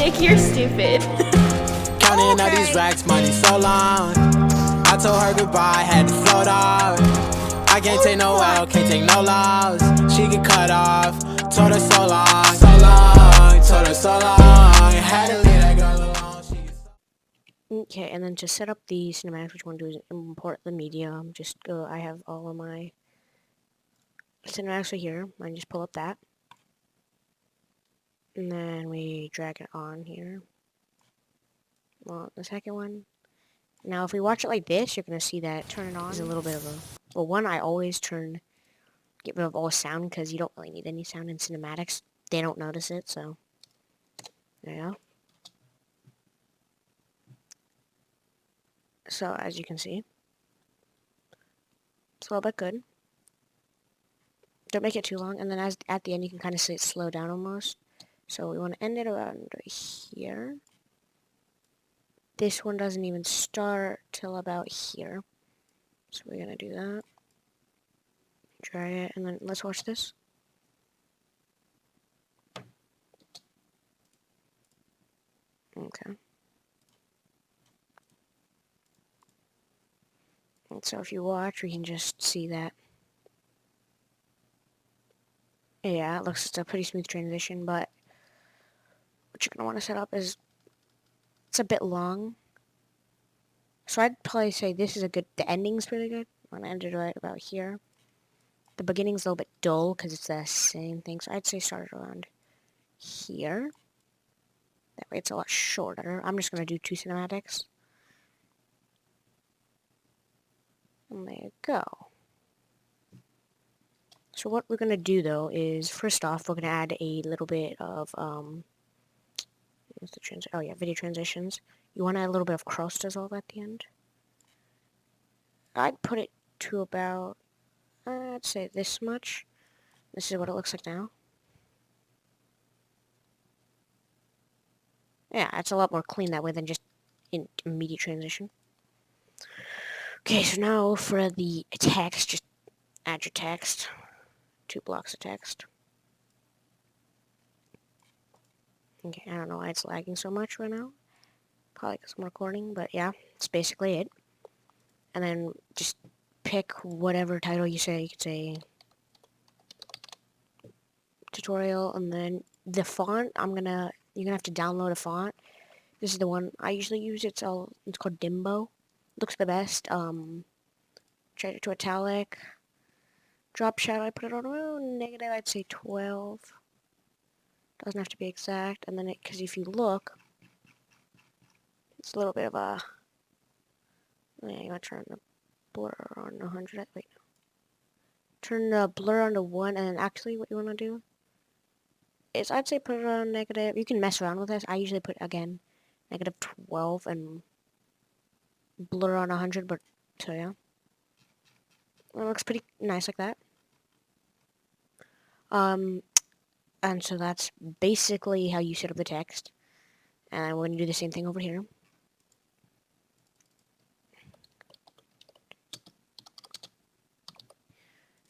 Nick, you're stupid. Counting all these racks, money so long. I told her goodbye, had to float off. I can't take no L, can't take no loss. She get cut off. Told her so long, so long. Told her so long. Had to leave that girl alone. Okay, and then to set up the cinematics, what you want to do is import the media. Just go, I have all of my cinematics right here. I just pull up that. And then we drag it on here. Well, the second one. Now, if we watch it like this, you're going to see that turn it on is a little bit of a... Well, one, I always get rid of all sound, because you don't really need any sound in cinematics. They don't notice it, so... There you go. So, as you can see, it's a little bit good. Don't make it too long, and then at the end, you can kind of see it slow down almost. So we want to end it around here. This one doesn't even start till about here. So we're going to do that. Drag it, and then let's watch this. Okay. And so if you watch, we can just see that. Yeah, it looks like a pretty smooth transition, but what you're going to want to set up is, it's a bit long. So I'd probably say this is a good, the ending's pretty good. I'm going to end it right about here. The beginning's a little bit dull because it's the same thing, so I'd say start it around here. That way it's a lot shorter. I'm just going to do 2 cinematics. And there you go. So what we're going to do, though, is, first off, we're going to add a little bit of, what's the video transitions. You want to add a little bit of cross dissolve at the end. I'd put it to about, I'd say this much. This is what it looks like now. Yeah, it's a lot more clean that way than just in immediate transition. Okay, so now for the text, just add your text. 2 blocks of text. Okay, I don't know why it's lagging so much right now. Probably because I'm recording, but yeah, it's basically it. And then just pick whatever title you say. You could say tutorial, and then the font, you're gonna have to download a font. This is the one I usually use. It's called Dimbo. Looks the best. Change it to italic. Drop shadow, I put it on negative, I'd say 12. Doesn't have to be exact. And then because if you look, it's a little bit of a... Yeah, you want to turn the blur on 100. Wait. Turn the blur on to 1, and then actually what you want to do is, I'd say put it on negative. You can mess around with this. I usually put, again, negative 12 and blur on 100, but, so yeah. It looks pretty nice like that. And so that's basically how you set up the text. And we're going to do the same thing over here.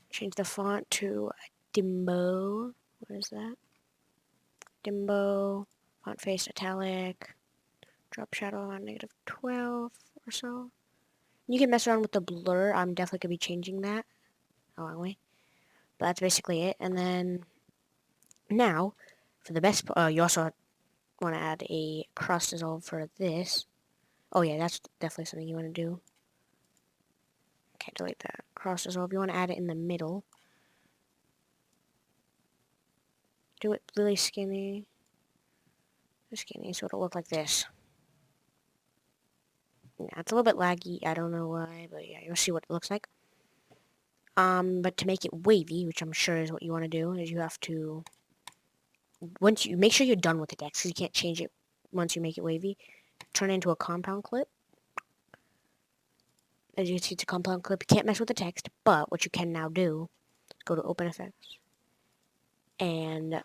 Change the font to Dimbo. What is that? Dimbo. Font face italic. Drop shadow on negative 12 or so. You can mess around with the blur. I'm definitely going to be changing that. Oh, anyway. But that's basically it. And then now, for the best part, you also want to add a cross dissolve for this. Oh yeah, that's definitely something you want to do. Okay, delete that. Cross dissolve, you want to add it in the middle. Do it really skinny. Skinny, so it'll look like this. Yeah, it's a little bit laggy, I don't know why, but yeah, you'll see what it looks like. But to make it wavy, which I'm sure is what you want to do, is you have to... Once you make sure you're done with the text, because you can't change it once you make it wavy. Turn it into a compound clip. As you can see, it's a compound clip. You can't mess with the text, but what you can now do is go to Open Effects and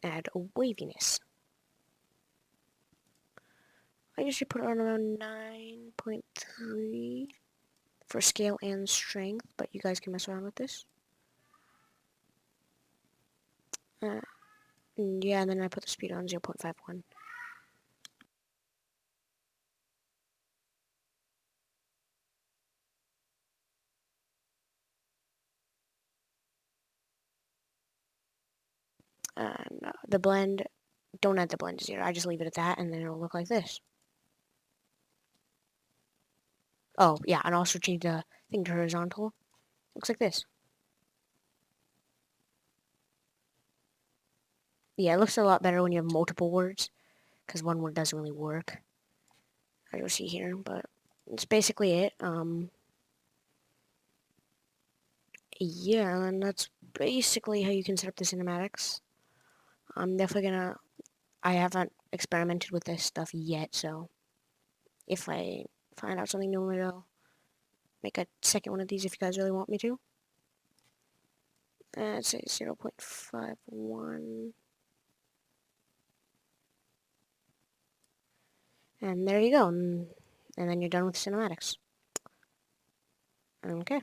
add a waviness. I usually put it on around 9.3 for scale and strength, but you guys can mess around with this. Yeah, and then I put the speed on 0.51. And the blend, don't add the blend to 0. I just leave it at that, and then it'll look like this. Oh, yeah, and also change the thing to horizontal. Looks like this. Yeah, it looks a lot better when you have multiple words, because one word doesn't really work, as you'll see here, but that's basically it. Yeah, and that's basically how you can set up the cinematics. I'm definitely gonna... I haven't experimented with this stuff yet, so if I find out something new, maybe I'll make a second one of these if you guys really want me to. I'd say 0.51. And there you go. And then you're done with cinematics. Okay.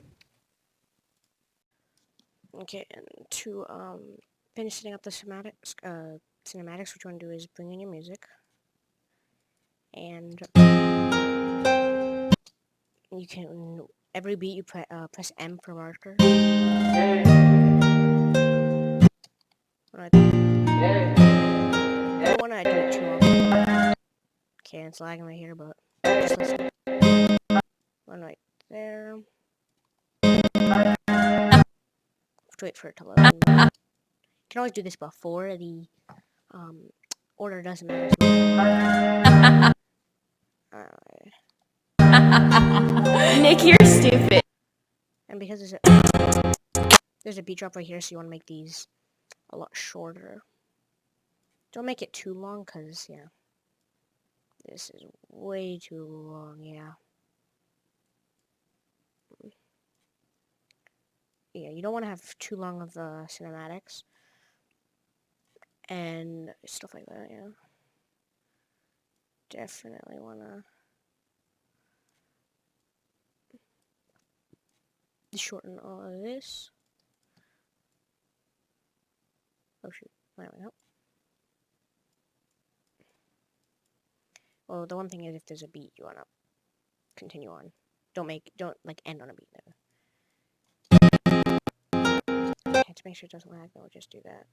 Okay, and to finish setting up the cinematics, what you want to do is bring in your music. And you can, every beat you press M for marker. I don't want to do it too often. Okay, it's lagging right here, but just listen. One right there. Have to wait for it to load. You can always do this before the order, doesn't matter. Nick, you're stupid. And because there's a beat drop right here, so you want to make these a lot shorter. Don't make it too long, because, yeah. This is way too long, yeah. Yeah, you don't want to have too long of the cinematics. And stuff like that, yeah. Definitely want to shorten all of this. Oh shoot, there we go. Well, the one thing is if there's a beat, you want to continue on. Don't like end on a beat though. Okay, to make sure it doesn't lag, we'll just do that.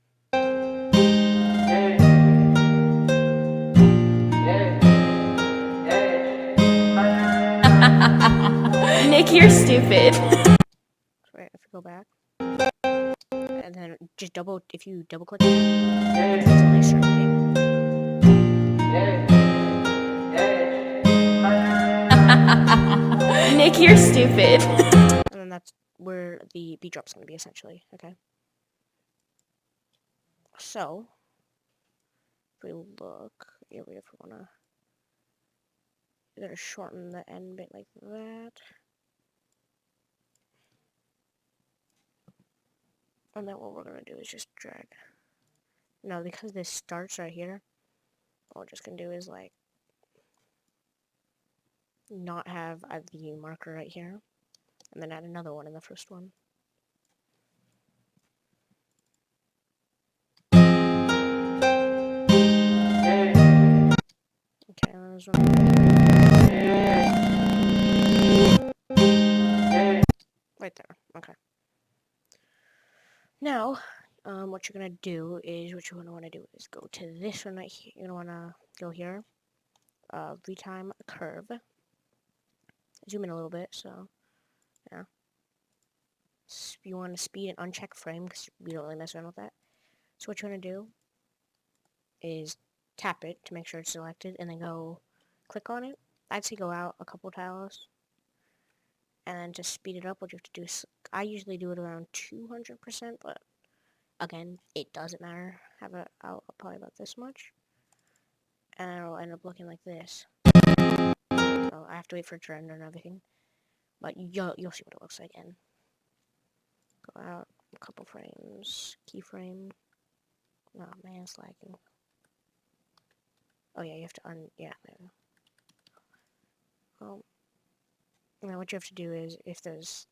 Nick, you're stupid. Right, if we go back. And then just if you double click it, it's only a certain thing. Nick, you're stupid. And then that's where the beat drop's going to be, essentially. Okay. So, if we look, if we want to, you're going to shorten the end bit like that. And then what we're going to do is just drag. Now, because this starts right here, what we're just going to do is, like, not have the marker right here, and then add another one in the first one. Okay, there's one. Right there. Okay. Now, what you're gonna do is what you want to do is go to this one right here. You're gonna want to go here, retime curve. Zoom in a little bit, so yeah. You want to speed and uncheck frame because we don't really mess around with that. So what you want to do is tap it to make sure it's selected, and then go click on it. I'd say go out a couple tiles, and then to speed it up, what you have to do is, I usually do it around 200%, but again, it doesn't matter. Have it out probably about this much, and it'll end up looking like this. So I have to wait for it to render and everything, but you'll see what it looks like. And go out a couple frames, keyframe. Oh man, it's lagging. Oh yeah, you have to yeah, there we go. Now what you have to do is, if it's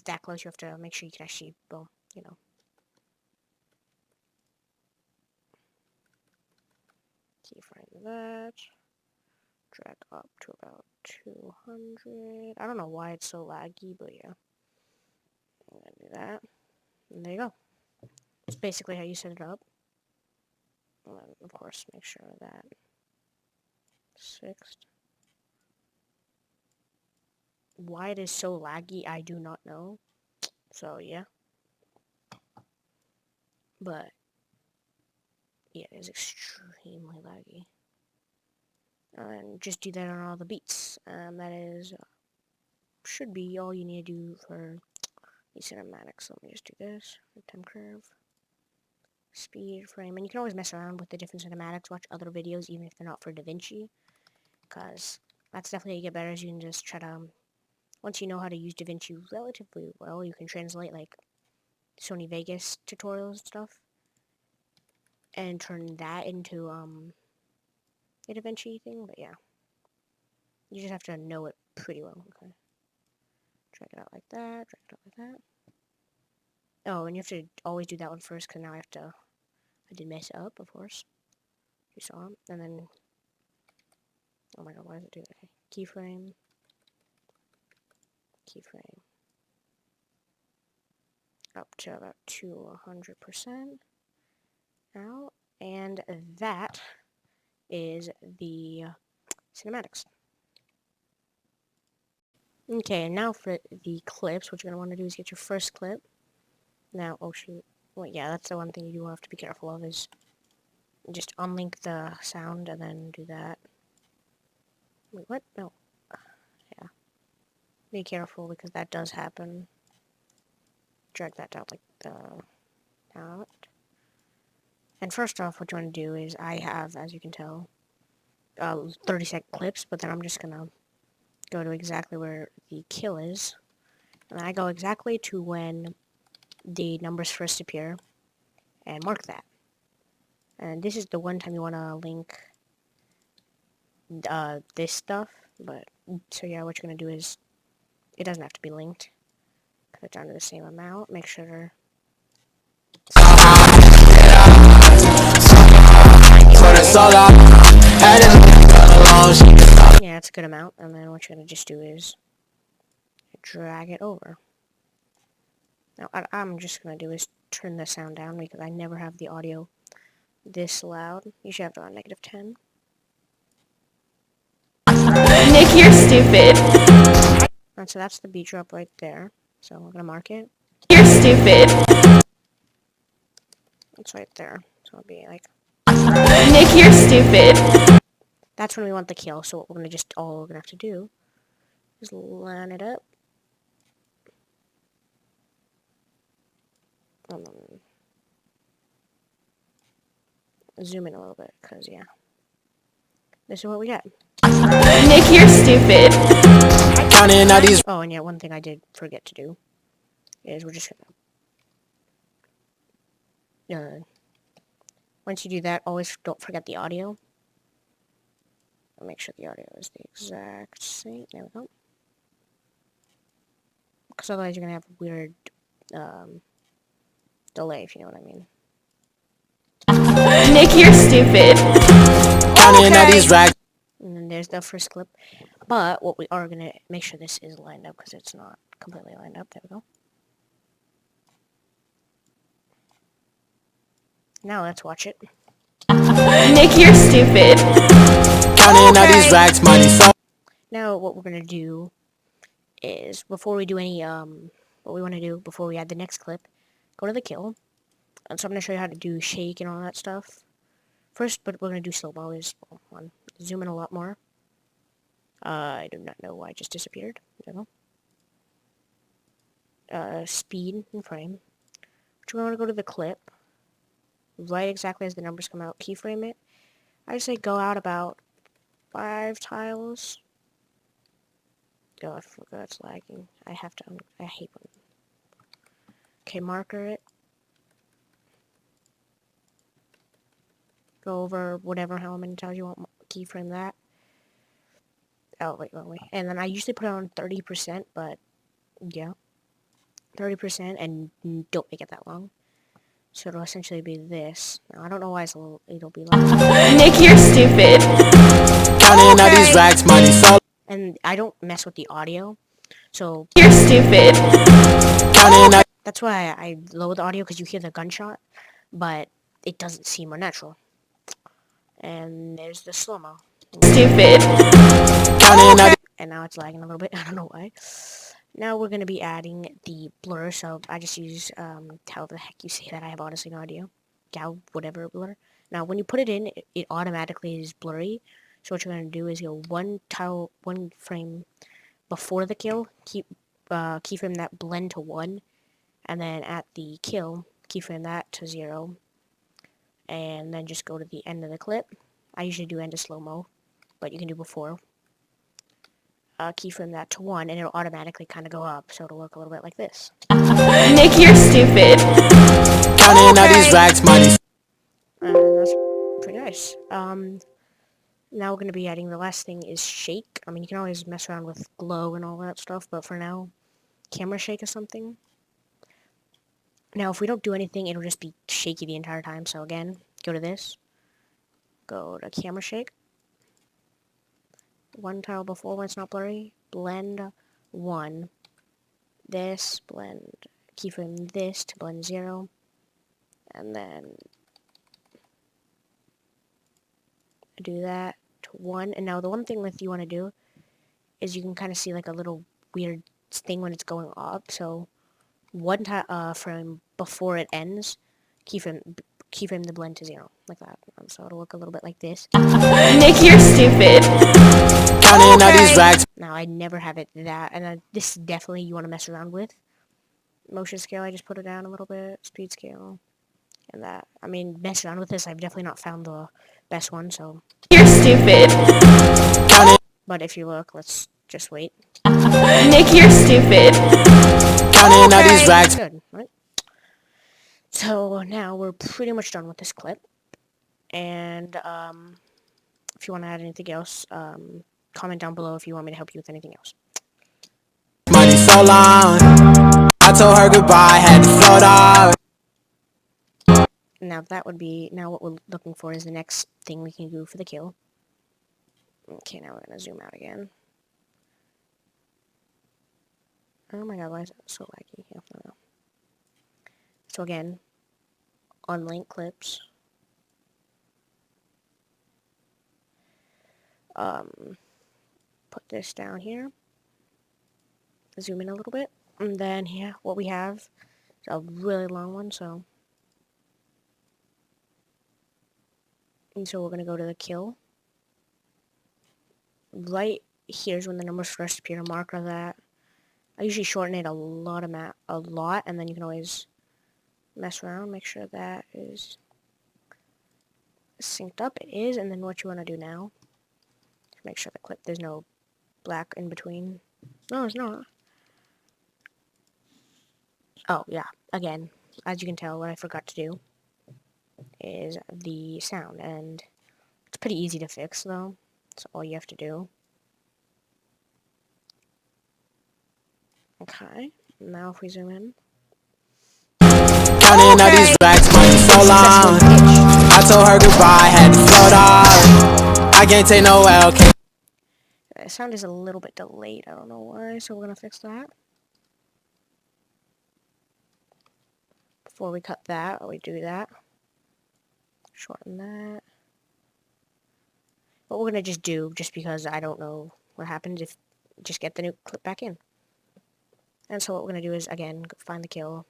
that close, you have to make sure you can actually, well, you know. Keyframe that. Drag up to about 200. I don't know why it's so laggy, but yeah. I'm gonna do that. And there you go. It's basically how you set it up. And then, of course, make sure that 6th. Why it is so laggy, I do not know. So, yeah. But, yeah, it is extremely laggy. And just do that on all the beats. And that is, should be all you need to do for the cinematics. Let me just do this. Time curve. Speed frame. And you can always mess around with the different cinematics. Watch other videos, even if they're not for Davinci. Because that's definitely how you get better, as you can just try to... Once you know how to use Davinci relatively well, you can translate, like, Sony Vegas tutorials and stuff. And turn that into, a Davinci thing, but yeah. You just have to know it pretty well, okay? Drag it out like that, drag it out like that. Oh, and you have to always do that one first, because now I have to... I did mess it up, of course. You saw it. And then... Oh my god, why does it do that? Okay. Keyframe. Keyframe. Up to about 200% out. And that is the cinematics. Okay, and now for the clips, what you're going to want to do is get your first clip. Now, oh shoot. Well, yeah, that's the one thing you do have to be careful of, is just unlink the sound and then do that. Wait, what? No. Yeah. Be careful, because that does happen. Drag that down like out. And first off, what you want to do is, I have, as you can tell, 30-second clips, but then I'm just going to go to exactly where the kill is. And I go exactly to when the numbers first appear, and mark that. And this is the one time you want to link this stuff, but, so yeah, what you're going to do is, it doesn't have to be linked. Cut it down to the same amount, make sure... Yeah, it's a good amount, and then what you're going to just do is drag it over. Now, I'm just going to do is turn the sound down, because I never have the audio this loud. You should have it on -10. Nick, you're stupid. And so that's the beat drop right there. So we're gonna mark it. You're stupid. It's right there. So it'll be like... Nick, you're stupid. That's when we want the kill. So what we're gonna just... All we're gonna have to do is line it up. And then zoom in a little bit, because, yeah. This is what we got. Nick, you're stupid. Oh, and yeah, one thing I did forget to do is we're just gonna... once you do that, always don't forget the audio. I'll make sure the audio is the exact same. There we go. Because otherwise you're gonna have a weird delay, if you know what I mean. Nick, you're stupid. Okay. And then there's the first clip. But what we are gonna make sure this is lined up, because it's not completely lined up. There we go. Now let's watch it. Nick, you're stupid. Okay. Now what we're gonna do is, before we do any what we want to do before we add the next clip, go to the kill. And so I'm gonna show you how to do shake and all that stuff. First, but we're gonna do slow mo is one. Zoom in a lot more. I do not know why it just disappeared. There we go. Speed and frame. But we want to go to the clip. Right exactly as the numbers come out. Keyframe it. I say go out about 5 tiles. Oh, I forgot it's lagging. I hate when... Okay, marker it. Go over whatever, how many tiles you want. Keyframe that. Oh, wait. And then I usually put it on 30%, but yeah. 30%, and don't make it that long. So it'll essentially be this. Now, I don't know why it'll be like Nick, you're stupid. Counting all these racks, money so. And I don't mess with the audio. So You're stupid. Counting all. that's why I lower the audio, because you hear the gunshot, but it doesn't seem more natural. And there's the slow-mo. Stupid. Counting all. And now it's lagging a little bit. I don't know why. Now we're going to be adding the blur. So I just use, how the heck you say that? I have honestly no idea. Gal, whatever blur. Now when you put it in, it automatically is blurry. So what you're going to do is go one frame before the kill. Keyframe that blend to 1. And then at the kill, keyframe that to 0. And then just go to the end of the clip. I usually do end of slow-mo, but you can do before. Keyframe that to 1, and it'll automatically kind of go up, so it'll look a little bit like this. Nick, you're stupid. Counting all these racks, money. And that's pretty nice. Now we're going to be adding the last thing is shake. I mean, you can always mess around with glow and all that stuff, but for now, camera shake is something. Now, if we don't do anything, it'll just be shaky the entire time. So again, go to this. Go to camera shake. One tile before when it's not blurry. Blend 1. This, blend, keyframe this to blend 0. And then do that to 1. And now the one thing that you want to do is you can kind of see like a little weird thing when it's going up. So one frame before it ends, keyframe the blend to 0, like that. So it'll look a little bit like this. Nick, you're stupid. Counting all these racks. Now I never have it that, and this definitely you want to mess around with. Motion scale, I just put it down a little bit. Speed scale, and that. I mean, mess around with this. I've definitely not found the best one, so. You're stupid. But if you look, let's just wait. Nick, you're stupid. Counting all these racks. Good, right? So now we're pretty much done with this clip. And if you want to add anything else, comment down below if you want me to help you with anything else. Money so long. I told her goodbye, had to float off. Now that would be, now what we're looking for is the next thing we can do for the kill. Okay, now we're going to zoom out again. Oh my god, why is it so laggy? Yeah, I don't know. So again, unlink clips. Put this down here. Zoom in a little bit. And then here, what we have is a really long one, so. And so we're going to go to the kill. Right here's when the numbers first appear, marker that. I usually shorten it a lot, and then you can always mess around, make sure that is synced up. It is, and then what you want to do now, make sure the clip, there's no black in between. No, it's not. Oh, yeah. Again, as you can tell, what I forgot to do is the sound, and it's pretty easy to fix, though. That's all you have to do. Okay, now if we zoom in. Counting all these racks, money so long. I told her goodbye, had to float off. I can't take no LGMK. The sound is a little bit delayed, I don't know why, so we're gonna fix that. Before we cut that, we do that. Shorten that. What we're gonna just do, just because I don't know what happens if, just get the new clip back in. And so what we're gonna do is, again, find the kill.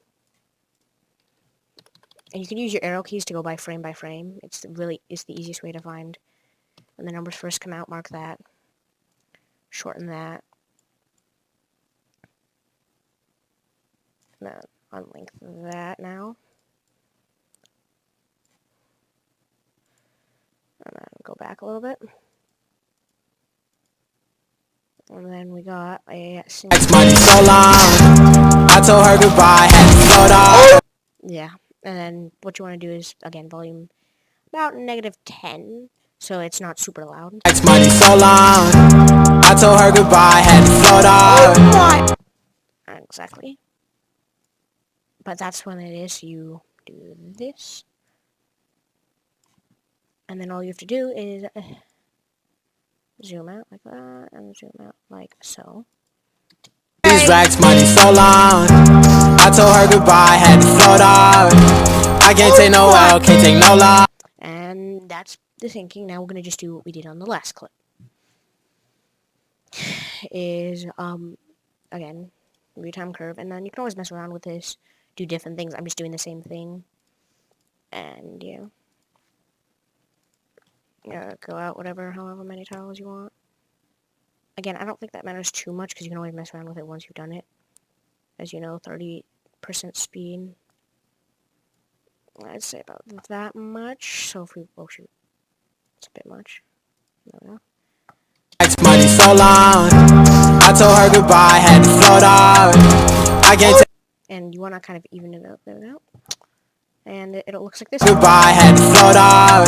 And you can use your arrow keys to go by frame. It's the easiest way to find when the numbers first come out. Mark that. Shorten that. And then unlink that now. And then go back a little bit. And then we got a Money so long. I told her goodbye, had to float off. yeah. And then what you want to do is, again, volume about -10, so it's not super loud. Money so long. I told her goodbye, had to float off. Exactly. But that's when it is, you do this. And then all you have to do is zoom out like that, and zoom out like so. These racks money so long. I told her goodbye, had to float off. I can't take no L, can't take no loss. And that's the thinking. Now we're gonna just do what we did on the last clip. Is again, retime curve, and then you can always mess around with this, do different things. I'm just doing the same thing, and go out however many tiles you want. Again, I don't think that matters too much because you can always mess around with it once you've done it. As you know, 30% speed. I'd say about that much. So if we, oh shoot, it's a bit much. No. Money so long. I told her goodbye, had to float off. I can't take And you want to kind of even it out, and it looks like this. goodbye, had to float off.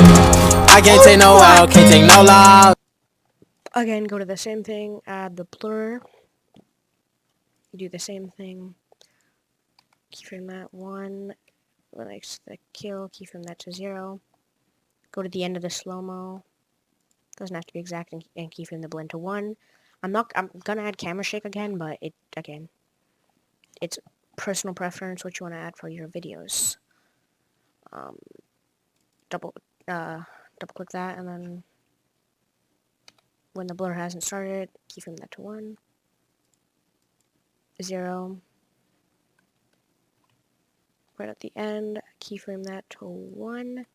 I can't take no L, can't take no loss. Again, go to the same thing, add the blur. You do the same thing. Keyframe that 1. Likes the kill. Keyframe that to 0. Go to the end of the slow-mo. Doesn't have to be exact, and keyframe the blend to 1. I'm gonna add camera shake again, but it's personal preference what you want to add for your videos. Double click that, and then when the blur hasn't started, keyframe that to 1, 0. Right at the end, keyframe that to 1,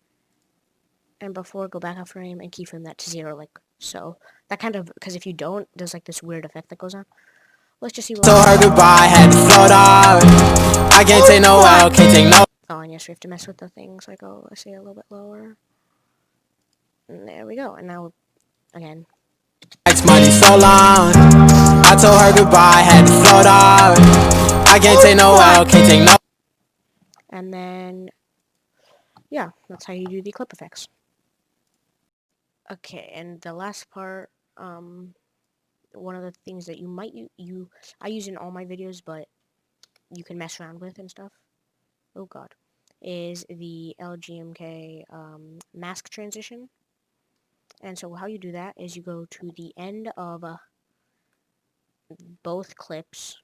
and before, go back a frame and keyframe that to 0, like so. That kind of, because if you don't, there's like this weird effect that goes on. Let's just see what... Told her goodbye, had to float off. I can't take no L, can't take no... Oh, and yes, we have to mess with the things, like, oh, let's say a little bit lower. And there we go, and now, again. Money so long. I told her goodbye, had to float off. I can't take no L, can't take no... And then, yeah, that's how you do the clip effects. Okay, and the last part, one of the things that you might I use in all my videos, but you can mess around with and stuff. Oh god, is the LGMK mask transition. And so how you do that is you go to the end of both clips,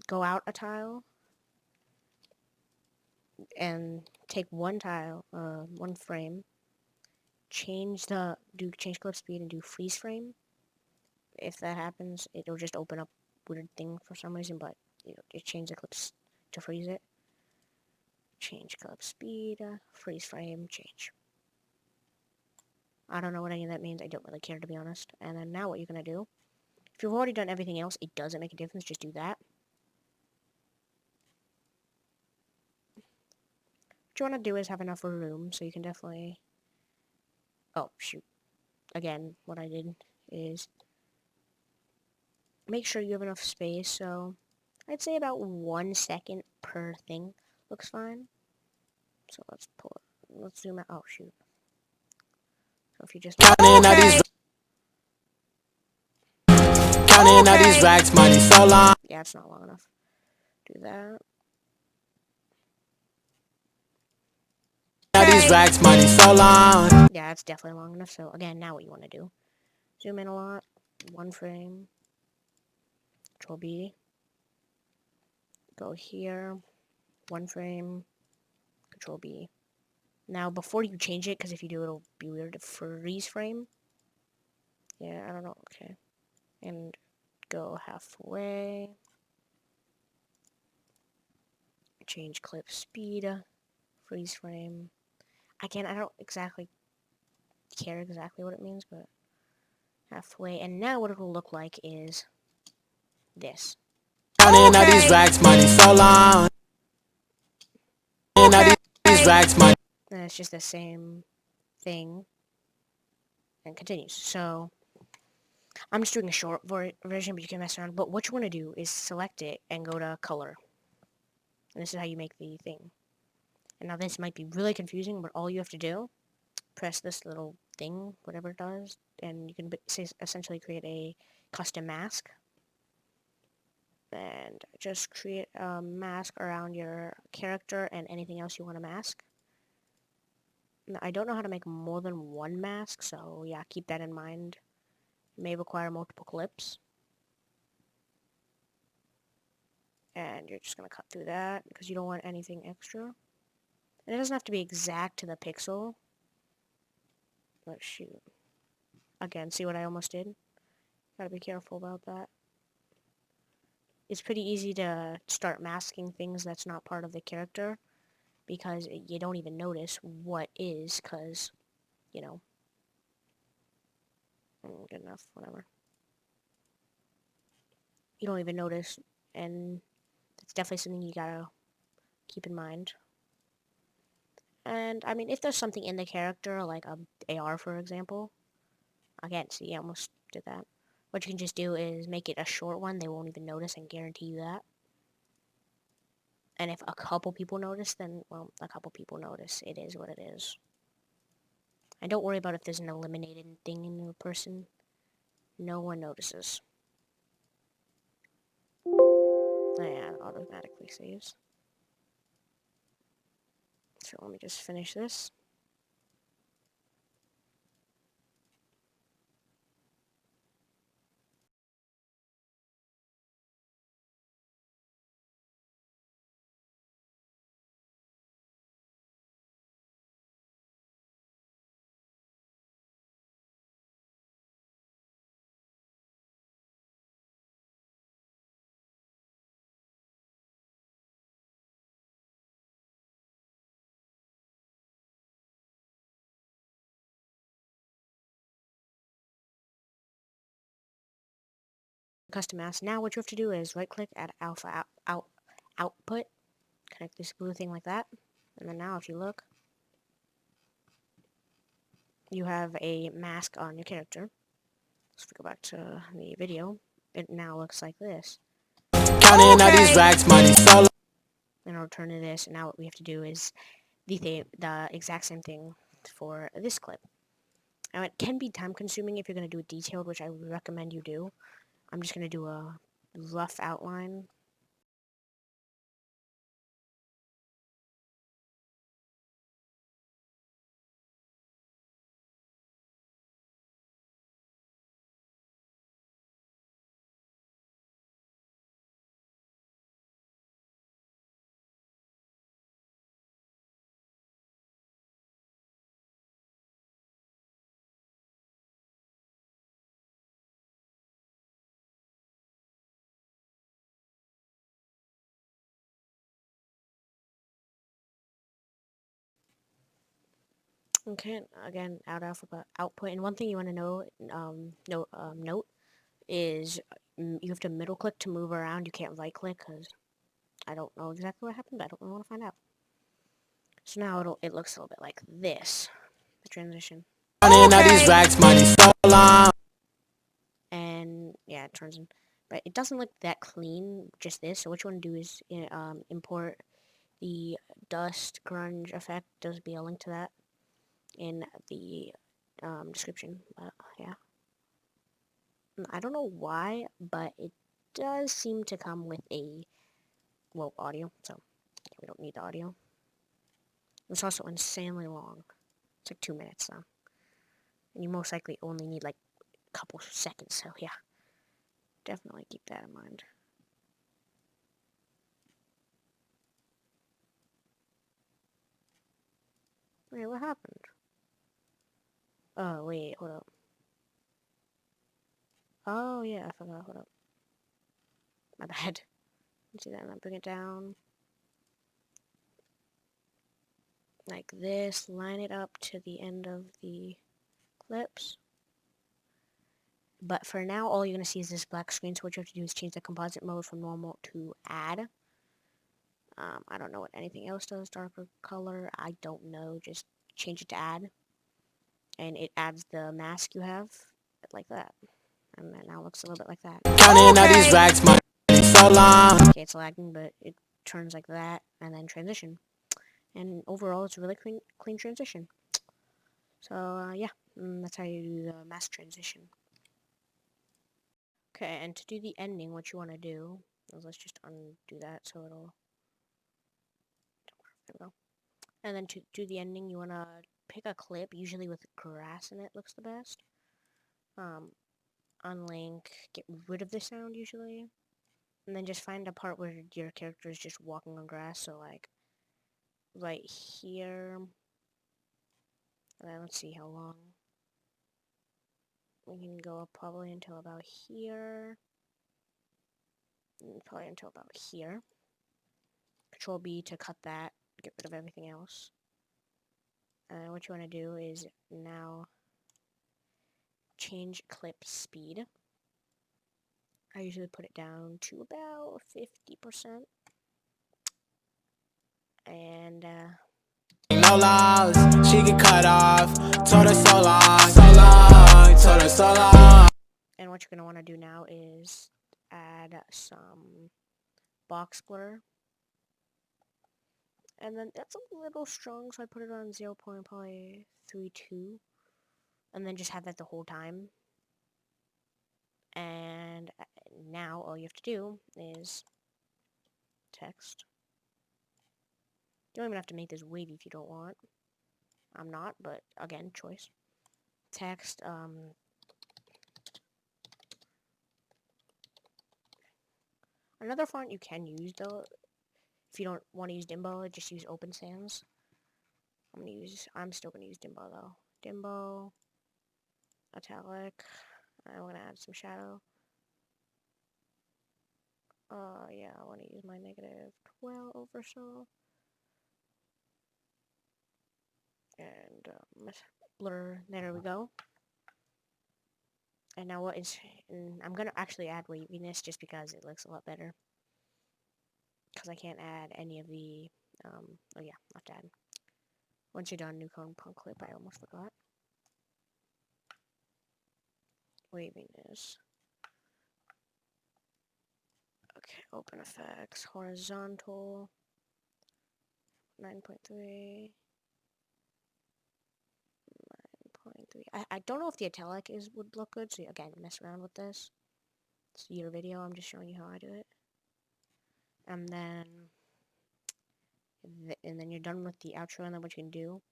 go out a tile, and take one tile, one frame, change clip speed and do freeze frame. If that happens, it'll just open up weird thing for some reason, but it change the clips to freeze it. Change clip speed, freeze frame, change. I don't know what any of that means. I don't really care, to be honest. And then now what you're going to do, if you've already done everything else, it doesn't make a difference. Just do that. What you want to do is have enough room, so you can definitely... Oh, shoot. Again, what I did is make sure you have enough space, so I'd say about 1 second per thing looks fine. So let's zoom out. Oh, shoot. So if you just... Counting all these racks, money so long. Yeah, it's not long enough. Do that. All these racks, money so long. Yeah, it's definitely long enough. So again, now what you want to do. Zoom in a lot. 1 frame. Control B. Go here. 1 frame. Control B. Now, before you change it, because if you do, it'll be weird, freeze frame. Yeah, I don't know. Okay. And go halfway. Change clip speed. Freeze frame. Again, I don't exactly care exactly what it means, but halfway. And now what it will look like is this. Counting all these racks, money so long. Counting all these racks, money. And it's just the same thing. And continues. So I'm just doing a short version, but you can mess around. But what you want to do is select it and go to color. And this is how you make the thing. And now this might be really confusing, but all you have to do, press this little thing, whatever it does, and you can essentially create a custom mask. And just create a mask around your character and anything else you want to mask. Now, I don't know how to make more than one mask, so yeah, keep that in mind. You may require multiple clips. And you're just going to cut through that because you don't want anything extra. And it doesn't have to be exact to the pixel. But shoot. Again, see what I almost did? Gotta be careful about that. It's pretty easy to start masking things that's not part of the character because you don't even notice what is, because, you know, good enough, whatever. You don't even notice, and it's definitely something you gotta keep in mind. And, I mean, if there's something in the character, like a AR, for example, again, see, I almost did that. What you can just do is make it a short one, they won't even notice, and guarantee you that. And if a couple people notice, then, well, a couple people notice. It is what it is. And don't worry about if there's an eliminated thing in your person. No one notices. And it automatically saves. So let me just finish this. Custom mask. Now what you have to do is right click, add alpha output, connect this blue thing like that, and then now if you look, you have a mask on your character. Let's go back to the video. It now looks like this. Counting all these racks, money so. And I'll return to this, and now what we have to do is the exact same thing for this clip. Now it can be time consuming if you're going to do it detailed, which I recommend you do. I'm just going to do a rough outline. Okay, again, output. And one thing you want to know, note is you have to middle click to move around. You can't right click because I don't know exactly what happened, but I don't really want to find out. So now it looks a little bit like this, the transition. Counting all these racks, money so long. And yeah, it turns in, but it doesn't look that clean, just this. So what you want to do is import the dust grunge effect. There'll be a link to that in the description. Yeah. I don't know why, but it does seem to come with a, well, audio, so we don't need the audio. It's also insanely long. It's like 2 minutes, though. And you most likely only need like a couple seconds, so yeah. Definitely keep that in mind. Wait, what happened? Oh, wait, hold up. Oh, yeah, I forgot, hold up. My bad. See that, and then bring it down. Like this, line it up to the end of the clips. But for now, all you're going to see is this black screen, so what you have to do is change the composite mode from normal to add. I don't know what anything else does, darker color, I don't know, just change it to add. And it adds the mask you have, like that. And that now looks a little bit like that. Counting all these racks, money so long. Okay, it's lagging, but it turns like that, and then transition. And overall, it's a really clean transition. So, yeah, that's how you do the mask transition. Okay, and to do the ending, what you want to do Let's just undo that so it'll... There we go. And then to do the ending, you want to pick a clip, usually with grass in it looks the best. Unlink, get rid of the sound usually. And then just find a part where your character is just walking on grass, so like right here. And then let's see how long. We can go up probably until about here. And probably until about here. Control B to cut that, get rid of everything else. And what you want to do is now change clip speed. I usually put it down to about 50%. And No laws, she get cut off. Told her so long, so long, told her so long. and what you're going to want to do now is add some box blur. And then that's a little strong, so I put it on 0.32. And then just have that the whole time. And now all you have to do is text. You don't even have to make this wavy if you don't want. I'm not, but again, choice. Text, another font you can use though, if you don't want to use Dimbo, just use Open Sans. I'm still gonna use Dimbo though. Dimbo, italic. I'm gonna add some shadow. Yeah, I want to use my -12 or so. And blur, there we go. And now I'm gonna actually add waviness just because it looks a lot better. Because I can't add any of the, oh yeah, I have to add. Once you're done, new cone punk clip, I almost forgot. Waviness. Okay, open effects, horizontal, 9.3. 9.3. I don't know if the italic would look good, so again, mess around with this. It's your video, I'm just showing you how I do it. And then you're done with the outro, and then what you can do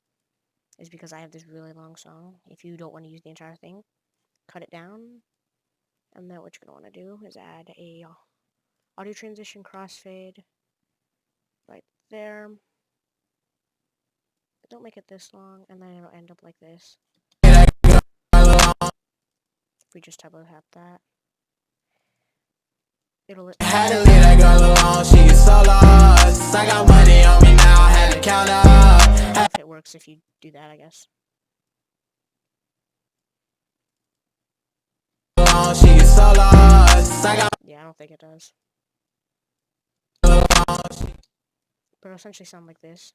is, because I have this really long song, if you don't want to use the entire thing, cut it down. And then what you're going to want to do is add a audio transition crossfade right there. Don't make it this long, and then it'll end up like this. If we just double tap that, it'll... Had to leave that girl alone, she is so lost. I got money on me now, I had to count up. If it works if you do that, I guess. She is so lost. Yeah, I don't think it does. But it'll essentially sound like this.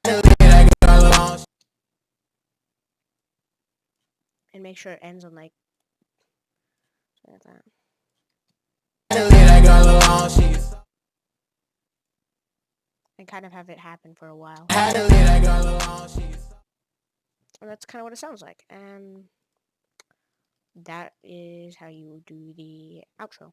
And make sure it ends on like that. And kind of have it happen for a while. And that's kind of what it sounds like. And that is how you do the outro.